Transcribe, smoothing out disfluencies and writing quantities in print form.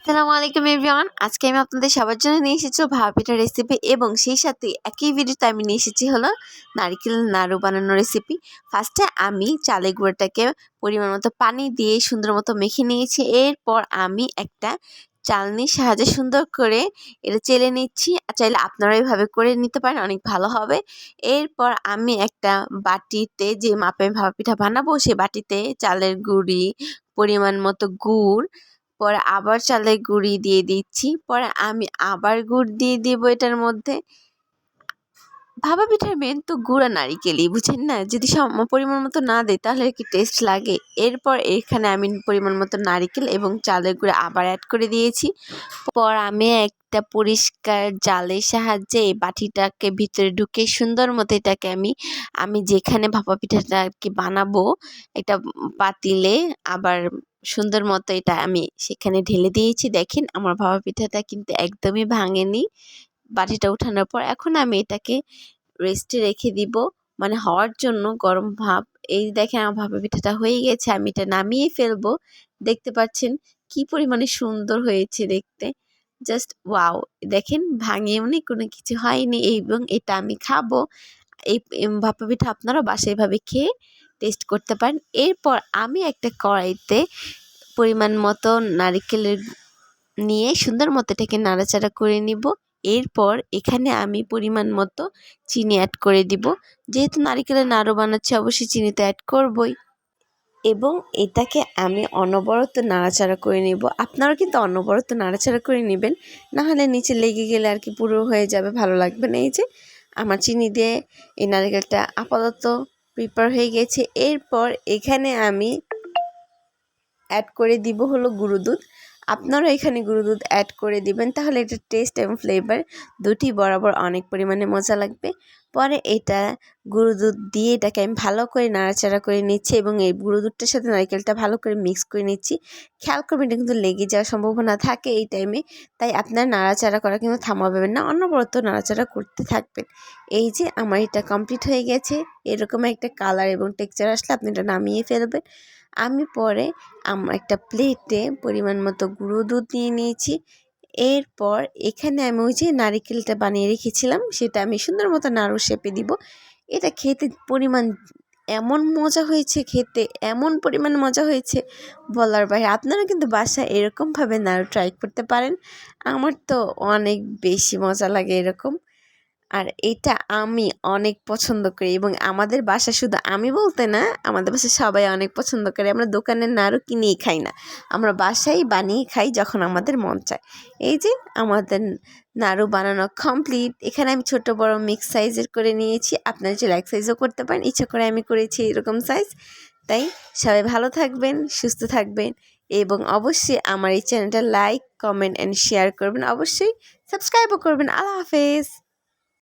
আসসালামু আলাইকুম এভরিওয়ান। আজকে আমি আপনাদের সবার জন্য নিয়ে এসেছি ভাপা পিঠার রেসিপি এবং সেই সাথে একই ভিডিওতে আমি নিয়ে এসেছি হলো নারকেলের নাড়ু বানানোর রেসিপি। ফার্স্টে আমি চালের গুঁড়োটাকে পরিমাণ মতো পানি দিয়ে সুন্দর মতো মেখে নিয়েছি। এরপর আমি একটা চালনির সাহায্যে সুন্দর করে এটা চেলে নিচ্ছি। চাইলে আপনারা এইভাবে করে নিতে পারেন, অনেক ভালো হবে। এরপর আমি একটা বাটিতে যে মাপে ভাপা পিঠা বানাবো সেই বাটিতে চালের গুঁড়ি, পরিমাণ মতো গুড়, পরে আবার চালের গুঁড়ি দিয়ে দিচ্ছি। পরে আমি আবার গুড় দিয়ে দিব এটার মধ্যে। ভাপা পিঠার মেন তো গুঁড়া নারিকেলই, বুঝেন না? যদি পরিমাণ মতো না দেয় তাহলে কি টেস্ট লাগে? এরপর এখানে আমি পরিমাণ মতো নারিকেল এবং চালের গুঁড়া আবার অ্যাড করে দিয়েছি। পর আমি একটা পরিষ্কার জালের সাহায্যে এই বাটিটাকে ভিতরে ঢুকে সুন্দর মতো এটাকে আমি যেখানে ভাপা পিঠাটা আর কি বানাবো একটা পাতিলে আবার সুন্দর মতো এটা আমি সেখানে ঢেলে দিয়েছি। দেখেন আমার ভাপা পিঠাটা কিন্তু একদমই ভাঙেনি বাটিটা উঠানোর পর। এখন আমি এটাকে রেস্টে রেখে দিব, মানে হওয়ার জন্য গরম ভাপ। এই দেখেন আমার ভাপা পিঠাটা হয়ে গেছে, আমি এটা নামিয়ে ফেলবো। দেখতে পাচ্ছেন কি পরিমাণে সুন্দর হয়েছে দেখতে, জাস্ট ওয়াও। দেখেন ভাঙেও নি, কোনো কিছু হয়নি এবং এটা আমি খাবো। এই ভাপা পিঠা আপনারা বাসায় এভাবে খেয়ে টেস্ট করতে পারেন। এরপর আমি একটা কড়াইতে পরিমাণ মতো নারিকেলের নিয়ে সুন্দর মতো এটাকে নাড়াচাড়া করে নিব। এরপর এখানে আমি পরিমাণ মতো চিনি অ্যাড করে দিব। যেহেতু নারিকেলের নাড়ু বানাচ্ছি অবশ্যই চিনি তো অ্যাড করবই। এবং এটাকে আমি অনবরত নাড়াচাড়া করে নিব। আপনারাও কিন্তু অনবরত নাড়াচাড়া করে নেবেন, না হলে নিচে লেগে গেলে আর কি পুরো হয়ে যাবে, ভালো লাগবে না। এই যে আমার চিনি দিয়ে এই নারিকেলটা আপাতত প্রিপেয়ার হয়ে গেছে। এরপর এখানে আমি অ্যাড করে দিব হলো গুঁড়ো দুধ। আপনারা এখানে গুঁড়ো দুধ অ্যাড করে দিবেন, তাহলে এটার টেস্ট এবং ফ্লেভার দুটি বরাবর অনেক পরিমাণে মজা লাগবে। পরে এটা গুঁড়ো দুধ দিয়ে এটাকে আমি ভালো করে নাড়াচাড়া করে নিচ্ছি এবং এই গুঁড়ো দুধটার সাথে নারকেলটা ভালো করে মিক্স করে নিচ্ছি। খেয়াল করবেন এটা কিন্তু লেগে যাওয়ার সম্ভাবনা থাকে এই টাইমে, তাই আপনার নাড়াচাড়া করা কিন্তু থামাবেন না, অনবরত নাড়াচাড়া করতে থাকবেন। এই যে আমার এটা কমপ্লিট হয়ে গেছে। এরকম একটা কালার এবং টেক্সচার আসলে আপনি এটা নামিয়ে ফেলবেন। আমি পরে একটা প্লেটে পরিমাণ মতো গুঁড়ো দুধ নিয়ে নিয়েছি। এরপর এখানে আমি ওই যে নারিকেলটা বানিয়ে রেখেছিলাম সেটা আমি সুন্দর মতো নাড়ু শেপে দিব। এটা খেতে পরিমাণ এমন মজা হয়েছে, খেতে এমন পরিমাণ মজা হয়েছে বলার বাইরে। আপনারা কিন্তু বাসায় এরকমভাবে নাড়ু ট্রাই করতে পারেন। আমার তো অনেক বেশি মজা লাগে এরকম। আর এটা আমি অনেক পছন্দ করি এবং আমাদের বাসা শুধু আমি বলতে না, আমাদের বাসায় সবাই অনেক পছন্দ করে। আমরা দোকানের নাড়ু কিনেই খাই না, আমরা বাসায় বানিয়ে খাই যখন আমাদের মন চায়। এই যে আমাদের নাড়ু বানানো কমপ্লিট। এখানে আমি ছোট বড় মিক্স সাইজের করে নিয়েছি, আপনারা যে লাইক সাইজও করতে পারেন, ইচ্ছা করে আমি করেছি এরকম সাইজ। তাই সবাই ভালো থাকবেন, সুস্থ থাকবেন এবং অবশ্যই আমার এই চ্যানেলটা লাইক, কমেন্ট অ্যান্ড শেয়ার করবেন, অবশ্যই সাবস্ক্রাইবও করবেন। আল্লাহ হাফেজ।